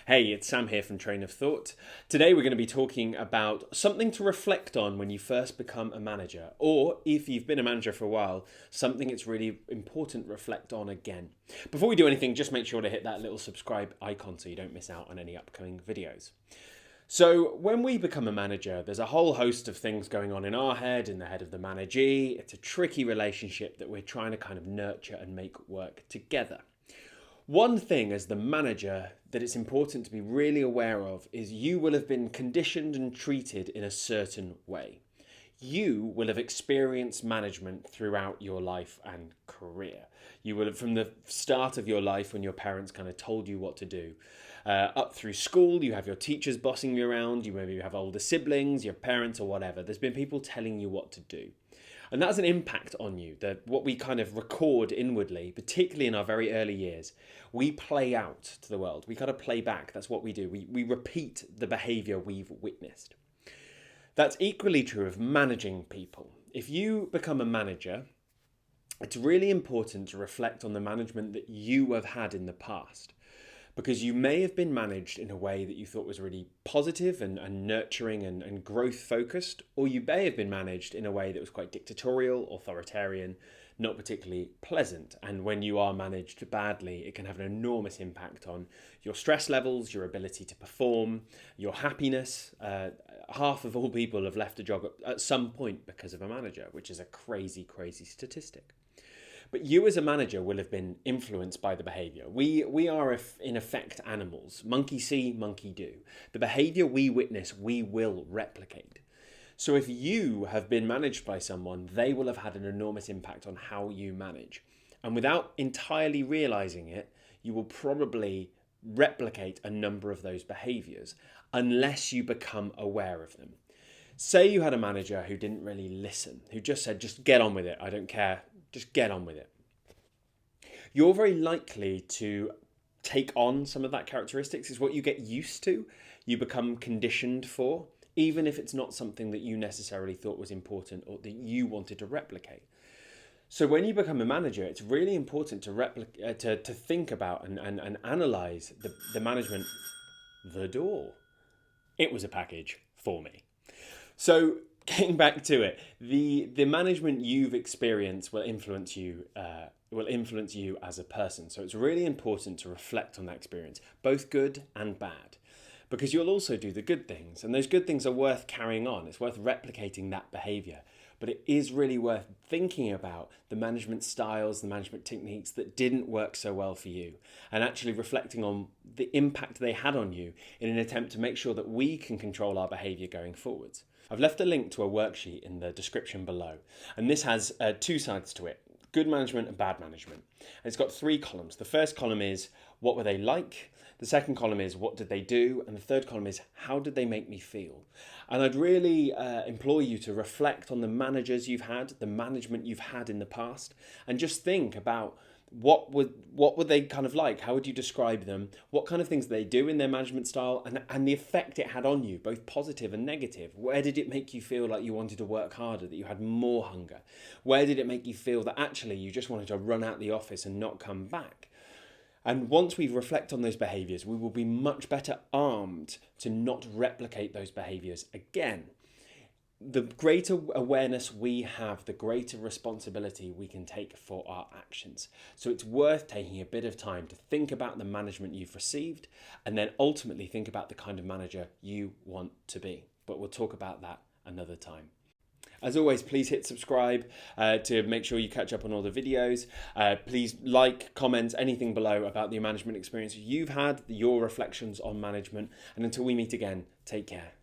Hey, it's Sam here from Train of Thought. Today we're going to be talking about something to reflect on when you first become a manager, or if you've been a manager for a while, something it's really important to reflect on again. Before we do anything, just make sure to hit that little subscribe icon so you don't miss out on any upcoming videos. So when we become a manager, there's a whole host of things going on in our head, in the head of the managee. It's a tricky relationship that we're trying to kind of nurture and make work together. One thing as the manager that it's important to be really aware of is you will have been conditioned and treated in a certain way. You will have experienced management throughout your life and career. You will have, from the start of your life when your parents kind of told you what to do, up through school, you have your teachers bossing you around, you maybe have older siblings, your parents or whatever. There's been people telling you what to do. And that's an impact on you, that what we kind of record inwardly, particularly in our very early years, we play out to the world. We kind of play back. That's what we do. We repeat the behavior we've witnessed. That's equally true of managing people. If you become a manager, it's really important to reflect on the management that you have had in the past. Because you may have been managed in a way that you thought was really positive and nurturing and growth focused, or you may have been managed in a way that was quite dictatorial, authoritarian, not particularly pleasant. And when you are managed badly, it can have an enormous impact on your stress levels, your ability to perform, your happiness. Half of all people have left a job at some point because of a manager, which is a crazy, crazy statistic. But you as a manager will have been influenced by the behavior. We are, in effect, animals. Monkey see, monkey do. The behavior we witness, we will replicate. So if you have been managed by someone, they will have had an enormous impact on how you manage. And without entirely realizing it, you will probably replicate a number of those behaviors unless you become aware of them. Say you had a manager who didn't really listen, who just said, just get on with it, I don't care. Just get on with it. You're very likely to take on some of that characteristics. It's what you get used to, you become conditioned for, even if it's not something that you necessarily thought was important or that you wanted to replicate. So when you become a manager, it's really important to think about and analyze the management. The door. It was a package for me. So getting back to it, the management you've experienced will influence you as a person. So it's really important to reflect on that experience, both good and bad, because you'll also do the good things, and those good things are worth carrying on. It's worth replicating that behavior, but it is really worth thinking about the management styles, the management techniques that didn't work so well for you, and actually reflecting on the impact they had on you in an attempt to make sure that we can control our behavior going forwards. I've left a link to a worksheet in the description below, and this has two sides to it: good management and bad management. And it's got three columns. The first column is what were they like? The second column is what did they do? And the third column is how did they make me feel? And I'd really implore you to reflect on the managers you've had, the management you've had in the past, and just think about what would they kind of like? How would you describe them? What kind of things they do in their management style, and the effect it had on you, both positive and negative. Where did it make you feel like you wanted to work harder, that you had more hunger? Where did it make you feel that actually you just wanted to run out the office and not come back? And once we reflect on those behaviors, we will be much better armed to not replicate those behaviors again. The greater awareness we have, the greater responsibility we can take for our actions. So it's worth taking a bit of time to think about the management you've received, and then ultimately think about the kind of manager you want to be. But we'll talk about that another time. As always, please hit subscribe to make sure you catch up on all the videos. Please like, comment, anything below about the management experience you've had, your reflections on management. And until we meet again, take care.